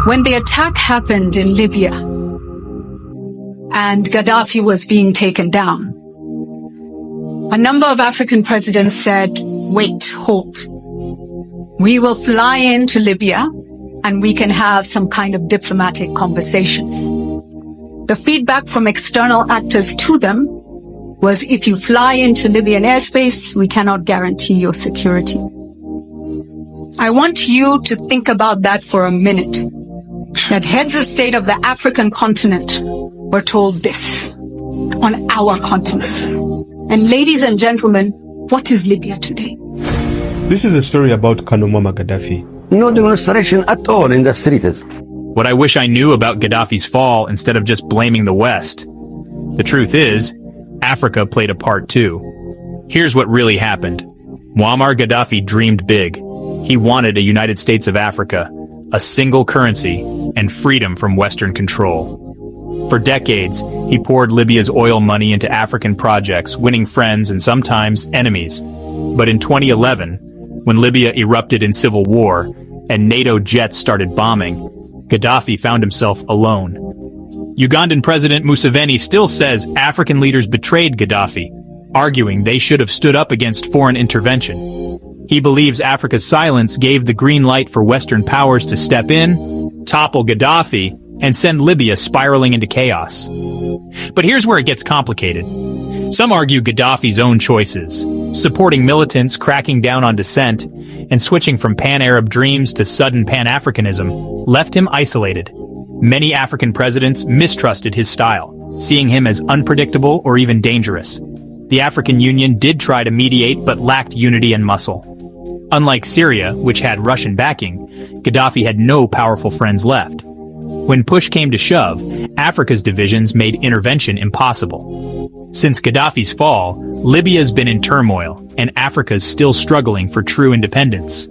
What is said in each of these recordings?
When the attack happened in Libya and Gaddafi was being taken down, a number of African presidents said, wait, hold. We will fly into Libya and we can have some kind of diplomatic conversations. The feedback from external actors to them was, if you fly into Libyan airspace, we cannot guarantee your security. I want you to think about that for a minute. That heads of state of the African continent were told this on our continent. And ladies and gentlemen, what is Libya today? This is a story about Muammar Gaddafi. No demonstration at all in the streets. What I wish I knew about Gaddafi's fall instead of just blaming the West. The truth is, Africa played a part too. Here's what really happened. Muammar Gaddafi dreamed big. He wanted a United States of Africa, a single currency, and freedom from Western control. For decades, he poured Libya's oil money into African projects, winning friends and sometimes enemies. But in 2011, when Libya erupted in civil war and NATO jets started bombing, Gaddafi found himself alone. Ugandan President Museveni still says African leaders betrayed Gaddafi, arguing they should have stood up against foreign intervention. He believes Africa's silence gave the green light for Western powers to step in, topple Gaddafi, and send Libya spiraling into chaos. But here's where it gets complicated. Some argue Gaddafi's own choices, supporting militants, cracking down on dissent, and switching from pan-Arab dreams to sudden pan-Africanism, left him isolated. Many African presidents mistrusted his style, seeing him as unpredictable or even dangerous. The African Union did try to mediate but lacked unity and muscle. Unlike Syria, which had Russian backing, Gaddafi had no powerful friends left. When push came to shove, Africa's divisions made intervention impossible. Since Gaddafi's fall, Libya's been in turmoil, and Africa's still struggling for true independence.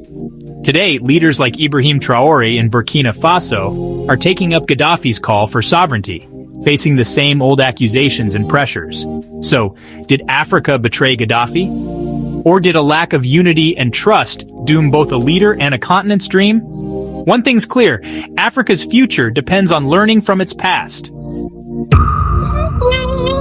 Today, leaders like Ibrahim Traoré in Burkina Faso are taking up Gaddafi's call for sovereignty, facing the same old accusations and pressures. So, did Africa betray Gaddafi? Or did a lack of unity and trust doom both a leader and a continent's dream? One thing's clear, Africa's future depends on learning from its past.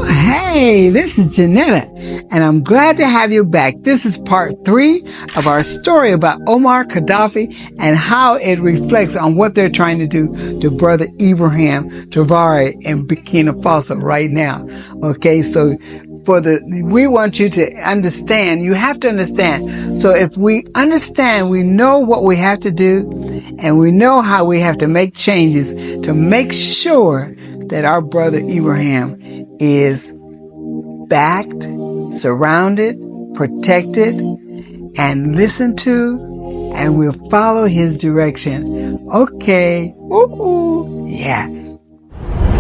Hey, this is Janetta, and I'm glad to have you back. This is part 3 of our story about Muammar Gaddafi and how it reflects on what they're trying to do to brother Ibrahim Traoré in Burkina Faso right now. Okay, so we want you to understand, you have to understand. So if we understand, we know what we have to do, and we know how we have to make changes to make sure that our brother Ibrahim is backed, surrounded, protected, and listened to, and we'll follow his direction. Okay. Ooh, yeah.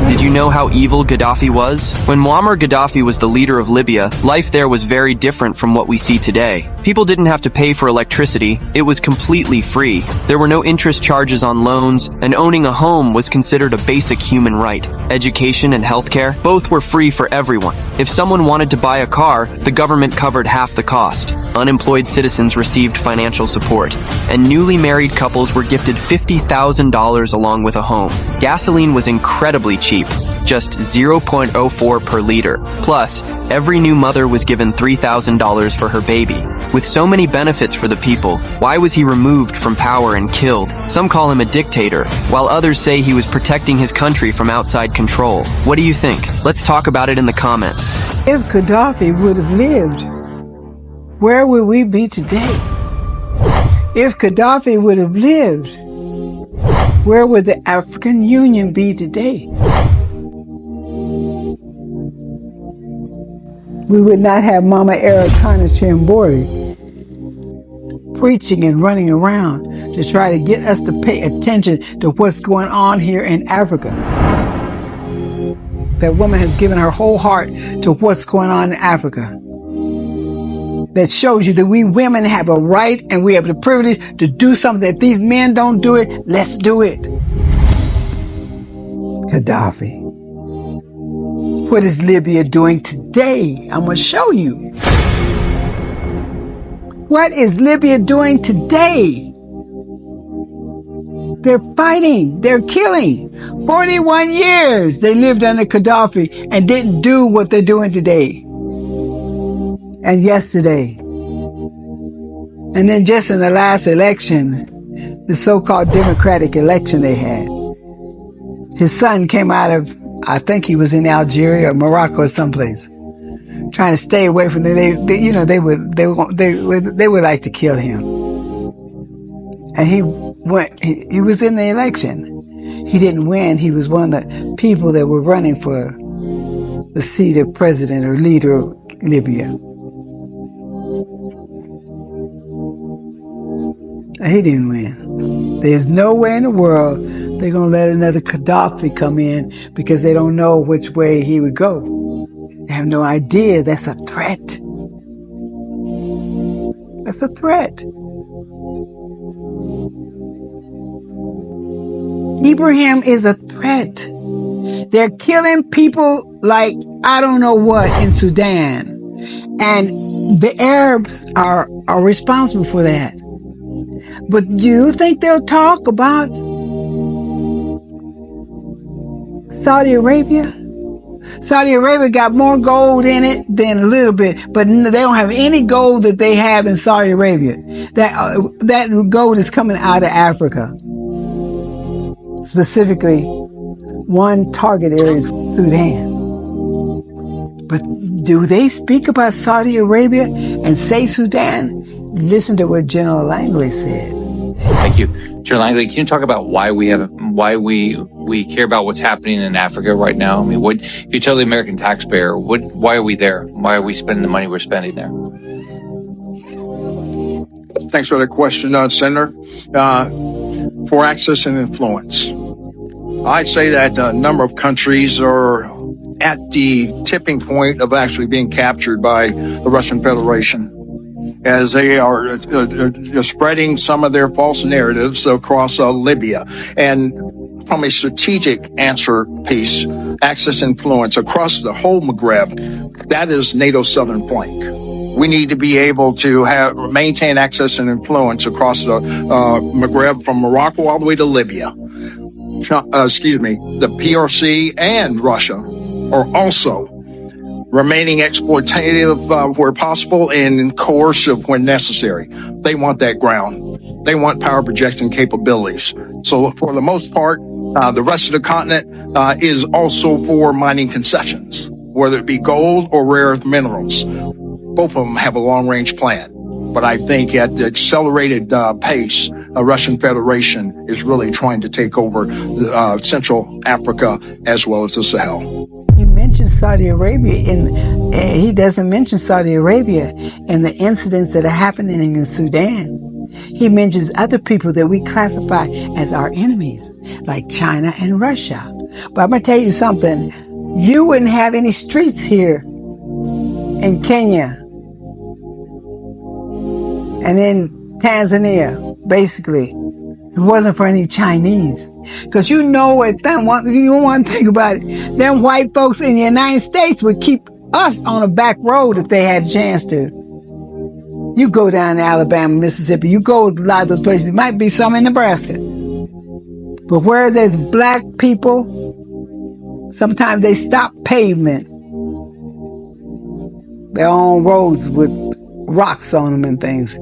Did you know how evil Gaddafi was? When Muammar Gaddafi was the leader of Libya, life there was very different from what we see today. People didn't have to pay for electricity, it was completely free. There were no interest charges on loans, and owning a home was considered a basic human right. Education and healthcare, both were free for everyone. If someone wanted to buy a car, the government covered half the cost. Unemployed citizens received financial support, and newly married couples were gifted $50,000 along with a home. Gasoline was incredibly cheap, just 0.04 per liter. Plus, every new mother was given $3,000 for her baby. With so many benefits for the people, why was he removed from power and killed? Some call him a dictator, while others say he was protecting his country from outside control. What do you think? Let's talk about it in the comments. If Gaddafi would have lived, where would we be today? If Gaddafi would have lived, where would the African Union be today? We would not have Mama Eritana Chambori preaching and running around to try to get us to pay attention to what's going on here in Africa. That woman has given her whole heart to what's going on in Africa. That shows you that we women have a right and we have the privilege to do something. If these men don't do it, let's do it. Gaddafi. What is Libya doing today? I'm going to show you. What is Libya doing today? They're fighting. They're killing. 41 years they lived under Gaddafi and didn't do what they're doing today and yesterday. And then just in the last election, the so-called democratic election they had, his son came out of, I think he was in Algeria or Morocco or someplace, trying to stay away from them. They would like to kill him. And he was in the election. He didn't win. He was one of the people that were running for the seat of president or leader of Libya. He didn't win. There's no way in the world they're going to let another Gaddafi come in because they don't know which way he would go. They have no idea. That's a threat. That's a threat. Ibrahim is a threat. They're killing people like I don't know what in Sudan. And the Arabs are responsible for that. But do you think they'll talk about Saudi Arabia? Saudi Arabia got more gold in it than a little bit, but they don't have any gold that they have in Saudi Arabia. That gold is coming out of Africa. Specifically, one target area is Sudan. But do they speak about Saudi Arabia and say Sudan? Listen to what General Langley said. Thank you. General Langley, can you talk about why we care about what's happening in Africa right now? I mean, if you tell the American taxpayer, why are we there? Why are we spending the money we're spending there? Thanks for the question, Senator. For access and influence. I'd say that a number of countries are at the tipping point of actually being captured by the Russian Federation as they are spreading some of their false narratives across Libya. And from a strategic answer piece, access influence across the whole Maghreb, that is NATO's southern flank. We need to be able to maintain access and influence across the Maghreb from Morocco all the way to Libya. The PRC and Russia are also remaining exploitative where possible and coercive when necessary. They want that ground. They want power projection capabilities. So for the most part, the rest of the continent is also for mining concessions, whether it be gold or rare earth minerals. Both of them have a long-range plan. But I think at the accelerated pace, the Russian Federation is really trying to take over Central Africa as well as the Sahel. He mentions Saudi Arabia he doesn't mention Saudi Arabia and the incidents that are happening in Sudan. He mentions other people that we classify as our enemies, like China and Russia. But I'm going to tell you something. You wouldn't have any streets here in Kenya and in Tanzania, basically. It wasn't for any Chinese. Because you know one thing about it. Them white folks in the United States would keep us on a back road if they had a chance to. You go down to Alabama, Mississippi, you go to a lot of those places. There might be some in Nebraska. But where there's black people, sometimes they stop pavement. They're on roads with rocks on them and things.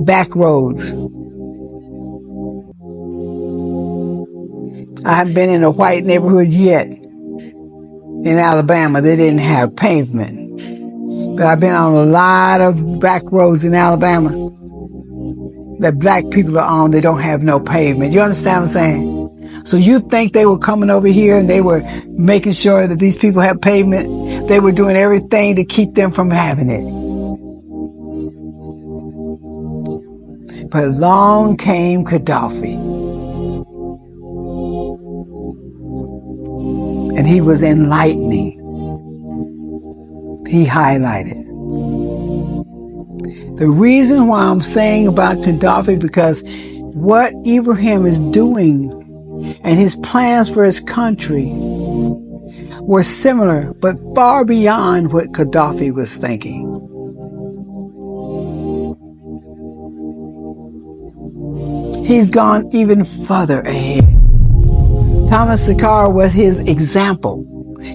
Back roads. I haven't been in a white neighborhood yet. In Alabama, they didn't have pavement. But I've been on a lot of back roads in Alabama that black people are on. They don't have no pavement. You understand what I'm saying? So you think they were coming over here and they were making sure that these people have pavement? They were doing everything to keep them from having it. But along came Gaddafi. And he was enlightening. He highlighted. The reason why I'm saying about Gaddafi, because what Ibrahim is doing and his plans for his country were similar, but far beyond what Gaddafi was thinking. He's gone even further ahead. Thomas Sankara was his example.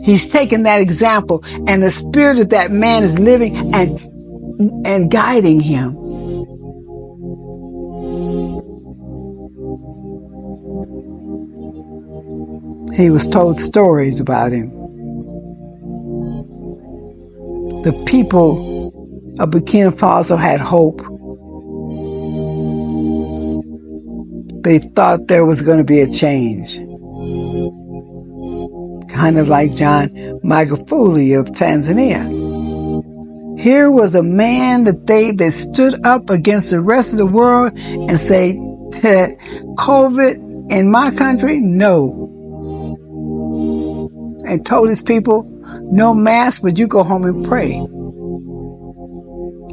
He's taken that example, and the spirit of that man is living and guiding him. He was told stories about him. The people of Burkina Faso had hope. They thought there was going to be a change. Kind of like John Magufuli of Tanzania. Here was a man that stood up against the rest of the world and say, COVID in my country, no. And told his people, no mask, but you go home and pray.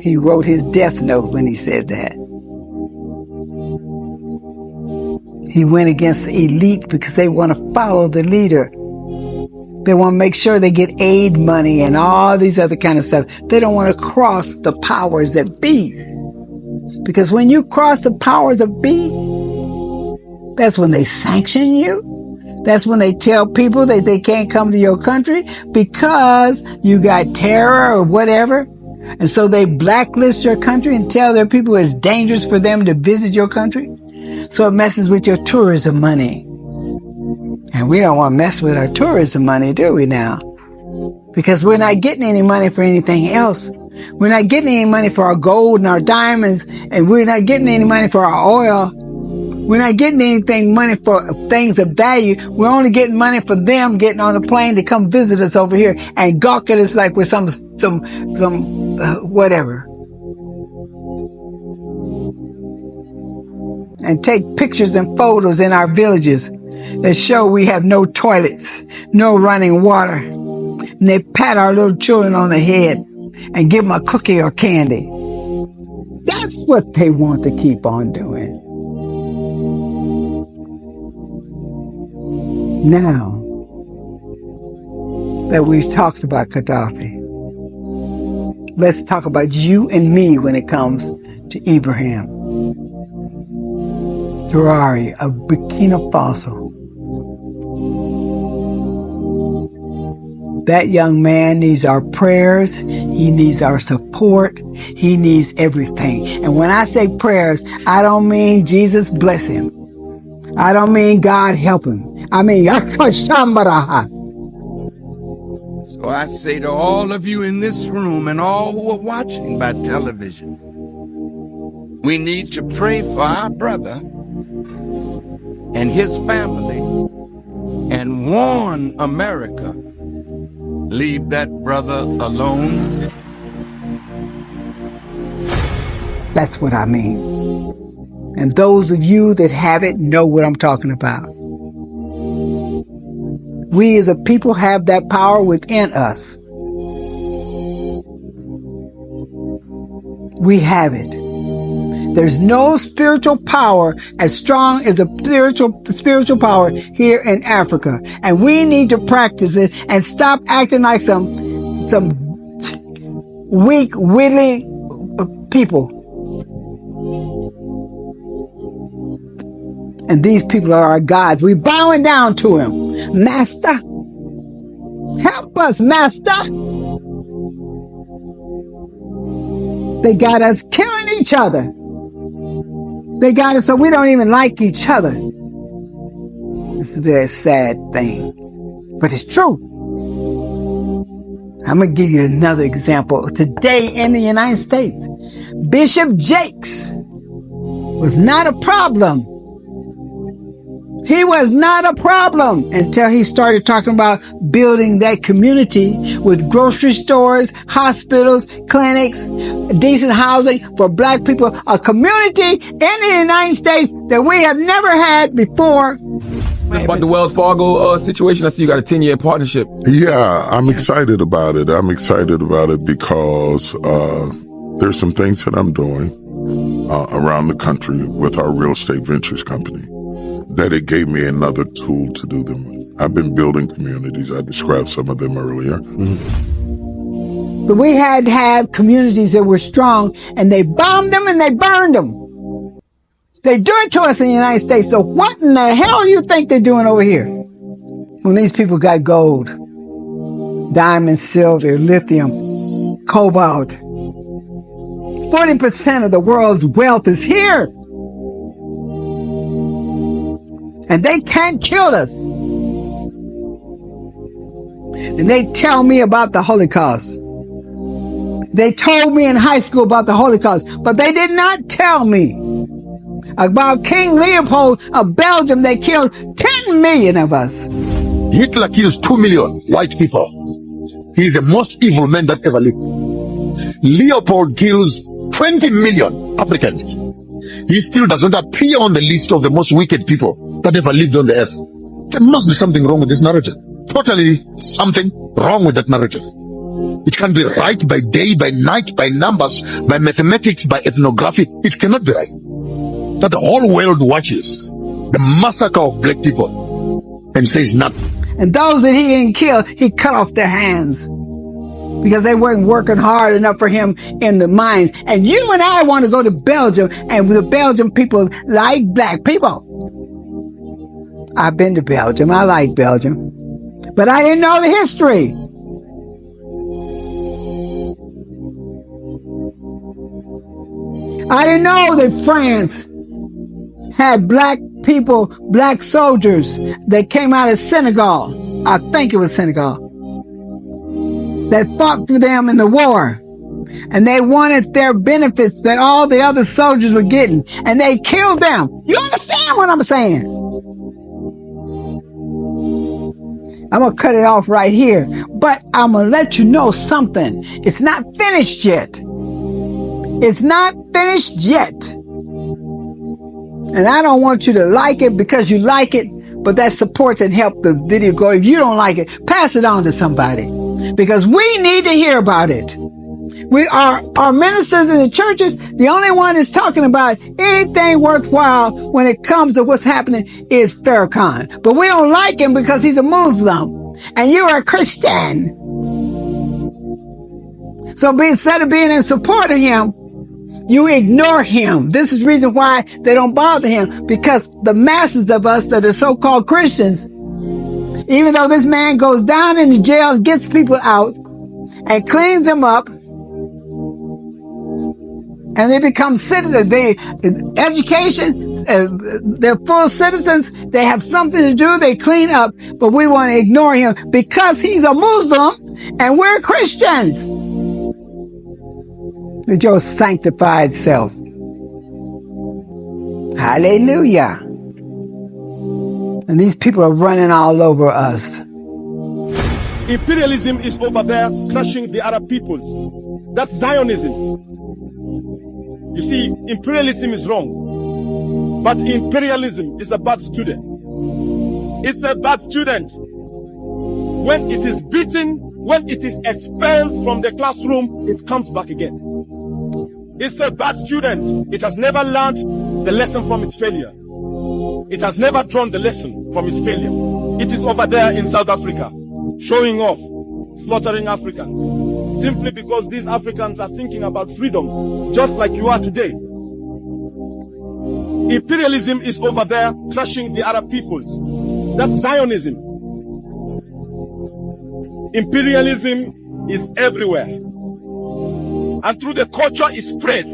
He wrote his death note when he said that. He went against the elite because they want to follow the leader. They want to make sure they get aid money and all these other kind of stuff. They don't want to cross the powers that be. Because when you cross the powers that be, that's when they sanction you. That's when they tell people that they can't come to your country because you got terror or whatever. And so they blacklist your country and tell their people it's dangerous for them to visit your country. So it messes with your tourism money. And we don't want to mess with our tourism money, do we now? Because we're not getting any money for anything else. We're not getting any money for our gold and our diamonds, and we're not getting any money for our oil. We're not getting anything money for things of value. We're only getting money for them getting on a plane to come visit us over here and gawk at us like we're some whatever. And take pictures and photos in our villages that show we have no toilets, no running water. And they pat our little children on the head and give them a cookie or candy. That's what they want to keep on doing. Now that we've talked about Gaddafi, let's talk about you and me when it comes to Ibrahim Traoré of Burkina Faso. That young man needs our prayers. He needs our support. He needs everything. And when I say prayers, I don't mean Jesus bless him. I don't mean God help him. I mean, so I say to all of you in this room and all who are watching by television, we need to pray for our brother and his family and warn America, leave that brother alone. That's what I mean. And those of you that have it know what I'm talking about. We as a people have that power within us. We have it. There's no spiritual power as strong as a spiritual power here in Africa. And we need to practice it and stop acting like some weak, widdly people. And these people are our gods. We're bowing down to him. Master, help us, Master. They got us killing each other. They got us so we don't even like each other. It's a very sad thing, but it's true. I'm going to give you another example. Today in the United States, Bishop Jakes was not a problem. He was not a problem until he started talking about building that community with grocery stores, hospitals, clinics, decent housing for black people, a community in the United States that we have never had before. About the Wells Fargo situation, I see you got a 10-year partnership. Yeah, I'm excited about it. I'm excited about it because there's some things that I'm doing around the country with our real estate ventures company that it gave me another tool to do them with. I've been building communities. I described some of them earlier. Mm-hmm. But we had to have communities that were strong, and they bombed them and they burned them. They do it to us in the United States. So what in the hell do you think they're doing over here? When these people got gold, diamonds, silver, lithium, cobalt. 40% of the world's wealth is here. And they can't kill us. And they tell me about the Holocaust. They told me in high school about the Holocaust, but they did not tell me about King Leopold of Belgium. They killed 10 million of us. Hitler kills 2 million white people. He is the most evil man that ever lived. Leopold kills 20 million Africans. He still does not appear on the list of the most wicked people that ever lived on the earth. There must be something wrong with this narrative. Totally something wrong with that narrative. It can be right by day, by night, by numbers, by mathematics, by ethnography. It cannot be right. That the whole world watches the massacre of black people and says nothing. And those that he didn't kill, he cut off their hands because they weren't working hard enough for him in the mines. And you and I want to go to Belgium, and the Belgian people like black people. I've been to Belgium. I like Belgium. But I didn't know the history. I didn't know that France had black people, black soldiers that came out of Senegal. I think it was Senegal. That fought for them in the war. And they wanted their benefits that all the other soldiers were getting. And they killed them. You understand what I'm saying? I'm going to cut it off right here. But I'm going to let you know something. It's not finished yet. It's not finished yet. And I don't want you to like it because you like it, but that supports and helps the video go. If you don't like it, pass it on to somebody because we need to hear about it. We are our ministers in the churches. The only one that's talking about anything worthwhile when it comes to what's happening is Farrakhan. But we don't like him because he's a Muslim and you are a Christian. So instead of being in support of him, you ignore him. This is the reason why they don't bother him, because the masses of us that are so-called Christians, even though this man goes down into jail and gets people out and cleans them up, and they become citizens, education, they're full citizens, they have something to do, they clean up, but we want to ignore him because he's a Muslim and we're Christians. With your sanctified self. Hallelujah. And these people are running all over us. Imperialism is over there crushing the Arab peoples. That's Zionism. You see, imperialism is wrong. But imperialism is a bad student. It's a bad student. When it is beaten, when it is expelled from the classroom, it comes back again. It's a bad student. It has never learned the lesson from its failure. It has never drawn the lesson from its failure. It is over there in South Africa, showing off, slaughtering Africans, simply because these Africans are thinking about freedom, just like you are today. Imperialism is over there, crushing the Arab peoples. That's Zionism. Imperialism is everywhere. And through the culture it spreads,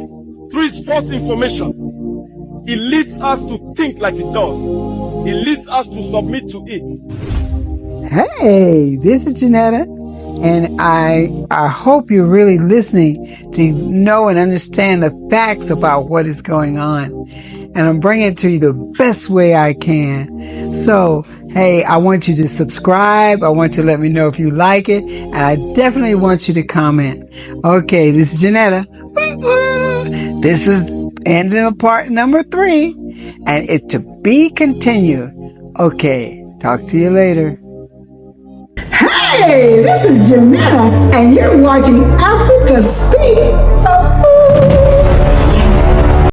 through its false information, it leads us to think like it does. It leads us to submit to it. Hey, this is Janetta, and I hope you're really listening to know and understand the facts about what is going on. And I'm bringing it to you the best way I can. So, hey, I want you to subscribe. I want you to let me know if you like it. And I definitely want you to comment. Okay, this is Janetta. This is ending of part number 3. And it's to be continued. Okay, talk to you later. Hey, this is Janetta, and you're watching Africa Speak.